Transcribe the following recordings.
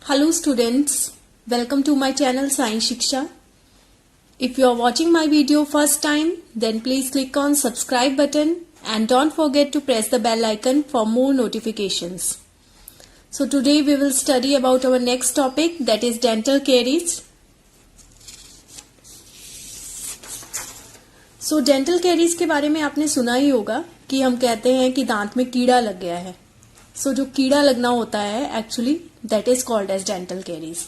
Hello students, welcome to my channel Science Shiksha. If you are watching my video first time, then please click on subscribe button and don't forget to press the bell icon for more notifications. So today we will study about our next topic, that is dental caries. So dental caries के बारे में आपने सुना ही होगा कि हम कहते हैं कि दांत में कीड़ा लग गया है. जो कीड़ा लगना होता है actually that is called as dental caries.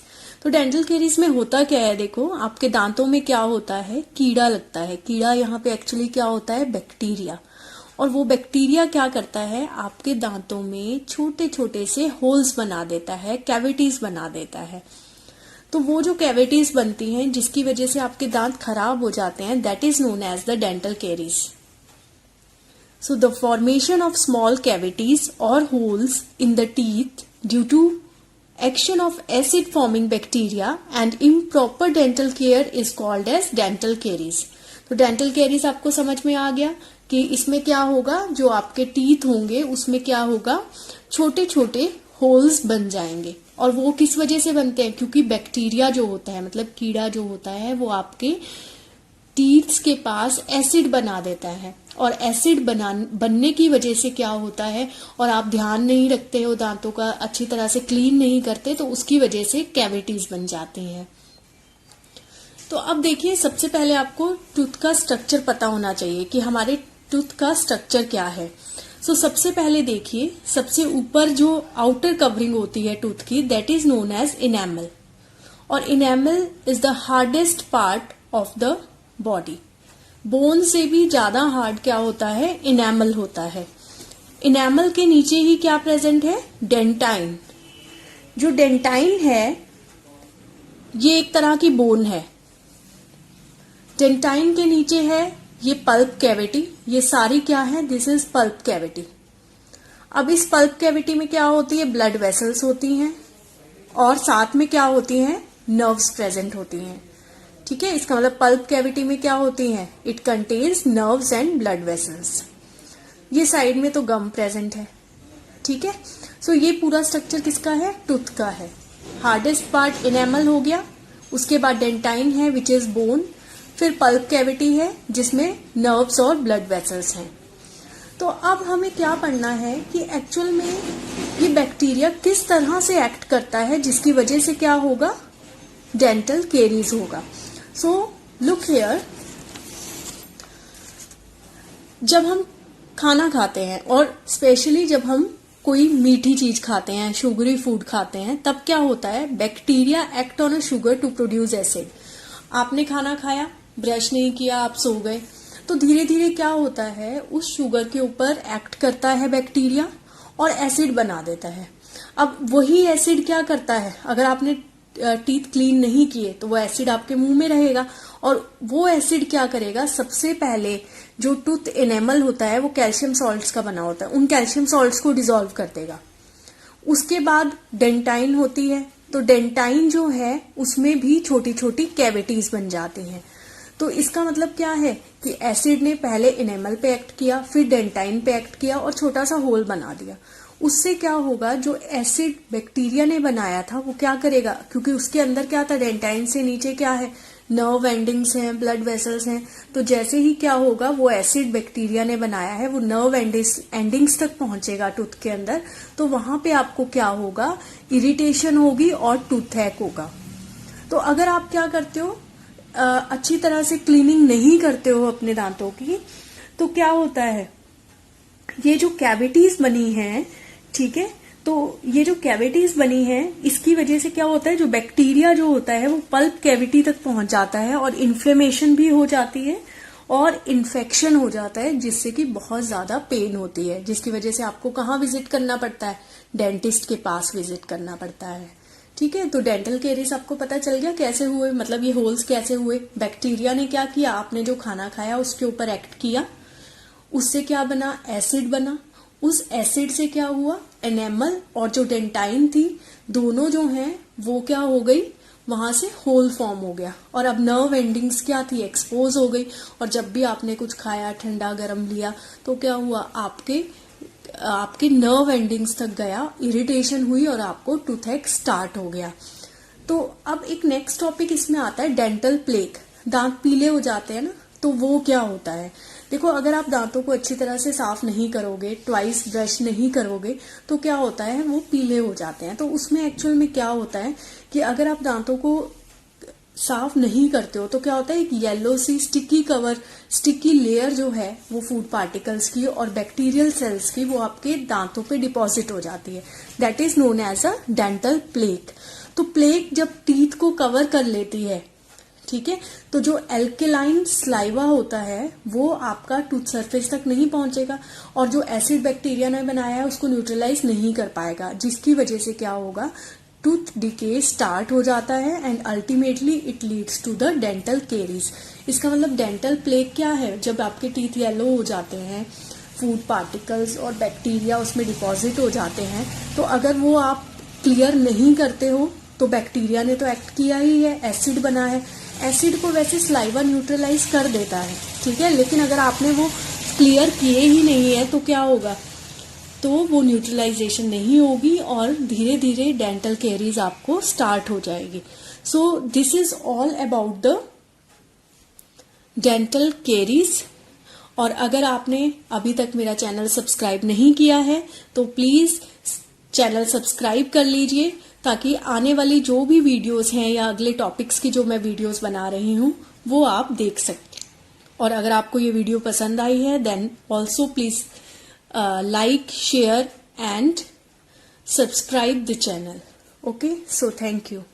तो डेंटल कैरीज में होता क्या है, देखो आपके दांतों में क्या होता है, कीड़ा लगता है. कीड़ा यहाँ पे एक्चुअली क्या होता है, बैक्टीरिया. और वो बैक्टीरिया क्या करता है, आपके दांतों में छोटे छोटे से होल्स बना देता है, कैविटीज बना देता है. तो वो जो कैविटीज बनती हैं जिसकी वजह से आपके दांत खराब हो जाते हैं, that is known as the dental caries. So the formation of small cavities or holes in the teeth due to action of acid forming bacteria and improper dental care is called as dental caries. तो dental caries आपको समझ में आ गया कि इसमें क्या होगा, जो आपके टीथ होंगे उसमें क्या होगा, छोटे छोटे होल्स बन जाएंगे. और वो किस वजह से बनते हैं, क्योंकि बैक्टीरिया जो होता है, मतलब कीड़ा जो होता है, वो आपके टीथ्स के पास एसिड बना देता है. और एसिड बनने की वजह से क्या होता है, और आप ध्यान नहीं रखते हो, दांतों का अच्छी तरह से क्लीन नहीं करते, तो उसकी वजह से कैविटीज बन जाती हैं. तो अब देखिए, सबसे पहले आपको टूथ का स्ट्रक्चर पता होना चाहिए कि हमारे टूथ का स्ट्रक्चर क्या है. सबसे पहले देखिए, सबसे ऊपर जो आउटर कवरिंग होती है टूथ की, that is known as enamel. और enamel is the hardest part of the body. Bone से भी ज्यादा हार्ड क्या होता है, इनेमल होता है. इनेमल के नीचे ही क्या प्रेजेंट है, डेंटाइन. जो डेंटाइन है ये एक तरह की बोन है. डेंटाइन के नीचे है ये पल्प कैविटी. ये सारी क्या है, दिस इज पल्प कैविटी. अब इस पल्प कैविटी में क्या होती है, ब्लड वेसल्स होती हैं और साथ में क्या होती हैं, नर्व्स प्रेजेंट होती हैं. ठीक है, इसका मतलब पल्प कैविटी में क्या होती हैं, it contains nerves and blood vessels. ये साइड में तो गम प्रेजेंट है. ठीक है, ये पूरा स्ट्रक्चर किसका है, टूथ का है. हार्डेस्ट पार्ट इनेमल हो गया, उसके बाद डेंटाइन है विच इज बोन, फिर पल्प कैविटी है जिसमें नर्व्स और ब्लड वेसल्स हैं. तो अब हमें क्या पढ़ना है कि एक्चुअल में ये बैक्टीरिया किस तरह से एक्ट करता है जिसकी वजह से क्या होगा, डेंटल केरीज होगा. लुक हियर, जब हम खाना खाते हैं और स्पेशली जब हम कोई मीठी चीज खाते हैं, शुगरी फूड खाते हैं, तब क्या होता है, bacteria act on a sugar to produce acid. आपने खाना खाया, ब्रश नहीं किया, आप सो गए, तो धीरे धीरे क्या होता है, उस शुगर के ऊपर एक्ट करता है बैक्टीरिया और एसिड बना देता है. अब वही एसिड क्या करता है, अगर आपने टीथ क्लीन नहीं किए तो वो एसिड आपके मुंह में रहेगा, और वो एसिड क्या करेगा, सबसे पहले जो टूथ एनेमल होता है वो कैल्शियम सॉल्ट्स का बना होता है, उन कैल्शियम सॉल्ट्स को डिसॉल्व कर देगा. उसके बाद डेंटाइन होती है, तो डेंटाइन जो है उसमें भी छोटी छोटी कैविटीज बन जाती हैं. तो इसका मतलब क्या है कि एसिड ने पहले एनेमल पे एक्ट किया, फिर डेंटाइन पे एक्ट किया और छोटा सा होल बना दिया. उससे क्या होगा, जो एसिड बैक्टीरिया ने बनाया था वो क्या करेगा, क्योंकि उसके अंदर क्या था, डेंटाइन से नीचे क्या है, नर्व एंडिंग्स हैं, ब्लड वेसल्स हैं. तो जैसे ही क्या होगा, वो एसिड बैक्टीरिया ने बनाया है वो नर्व एंडिंग्स तक पहुंचेगा टूथ के अंदर, तो वहां पे आपको क्या होगा, इरिटेशन होगी और टूथएक होगा. तो अगर आप क्या करते हो, अच्छी तरह से क्लीनिंग नहीं करते हो अपने दांतों की, तो क्या होता है, ये जो कैविटीज बनी हैं, ठीक है, तो ये जो कैविटीज बनी है इसकी वजह से क्या होता है, जो बैक्टीरिया जो होता है वो पल्प कैविटी तक पहुंच जाता है और इन्फ्लेमेशन भी हो जाती है और इन्फेक्शन हो जाता है, जिससे कि बहुत ज्यादा पेन होती है, जिसकी वजह से आपको कहाँ विजिट करना पड़ता है, डेंटिस्ट के पास विजिट करना पड़ता है. ठीक है, तो डेंटल केरीज आपको पता चल गया कैसे हुए, मतलब ये होल्स कैसे हुए. बैक्टीरिया ने क्या किया, आपने जो खाना खाया उसके ऊपर एक्ट किया, उससे क्या बना, एसिड बना. उस एसिड से क्या हुआ, एनेमल और जो डेंटाइन थी दोनों जो हैं वो क्या हो गई, वहां से होल फॉर्म हो गया. और अब नर्व एंडिंग्स क्या थी, एक्सपोज हो गई. और जब भी आपने कुछ खाया, ठंडा गर्म लिया, तो क्या हुआ, आपके आपके नर्व एंडिंग्स तक गया, इरिटेशन हुई और आपको टूथएक स्टार्ट हो गया। तो अब एक नेक्स्ट टॉपिक इसमें आता है डेंटल प्लेग। दांत पीले हो जाते हैं ना, तो वो क्या होता है? देखो, अगर आप दांतों को अच्छी तरह से साफ नहीं करोगे, ट्वाइस ब्रश नहीं करोगे, तो क्या होता है, वो पीले हो जाते हैं। तो उसमें एक्चुअल में क्या होता है कि अगर आप दांतों को साफ नहीं करते हो तो क्या होता है, एक येलो सी स्टिकी लेयर जो है वो फूड पार्टिकल्स की और बैक्टीरियल सेल्स की, वो आपके दांतों पे डिपॉजिट हो जाती है। That is known as a dental plaque. तो प्लेग जब टीथ को कवर कर लेती है, ठीक है, तो जो एल्केलाइन स्लाइवा होता है वो आपका टूथ सरफेस तक नहीं पहुंचेगा और जो एसिड बैक्टीरिया ने बनाया है उसको न्यूट्रलाइज नहीं कर पाएगा, जिसकी वजह से क्या होगा, टूथ डिके स्टार्ट हो जाता है and ultimately it leads to the dental caries. इसका मतलब डेंटल प्लेग क्या है, जब आपके टीथ येलो हो जाते हैं, फूड पार्टिकल्स और बैक्टीरिया उसमें डिपॉजिट हो जाते हैं, तो अगर वो आप क्लियर नहीं करते हो तो बैक्टीरिया ने तो एक्ट किया ही है, एसिड बना है, एसिड को वैसे स्लाइवा न्यूट्रलाइज कर देता है, ठीक है, लेकिन अगर आपने वो क्लियर किए ही नहीं है तो क्या होगा, तो वो न्यूट्रलाइजेशन नहीं होगी और धीरे धीरे डेंटल कैरीज आपको स्टार्ट हो जाएगी। So this is all about the dental carries. और अगर आपने अभी तक मेरा चैनल सब्सक्राइब नहीं किया है तो प्लीज चैनल सब्सक्राइब कर लीजिए, ताकि आने वाली जो भी वीडियोस हैं या अगले टॉपिक्स की जो मैं वीडियोस बना रही हूं वो आप देख सकते। और अगर आपको ये वीडियो पसंद आई है then also please like, share and subscribe the channel. Okay, so thank you.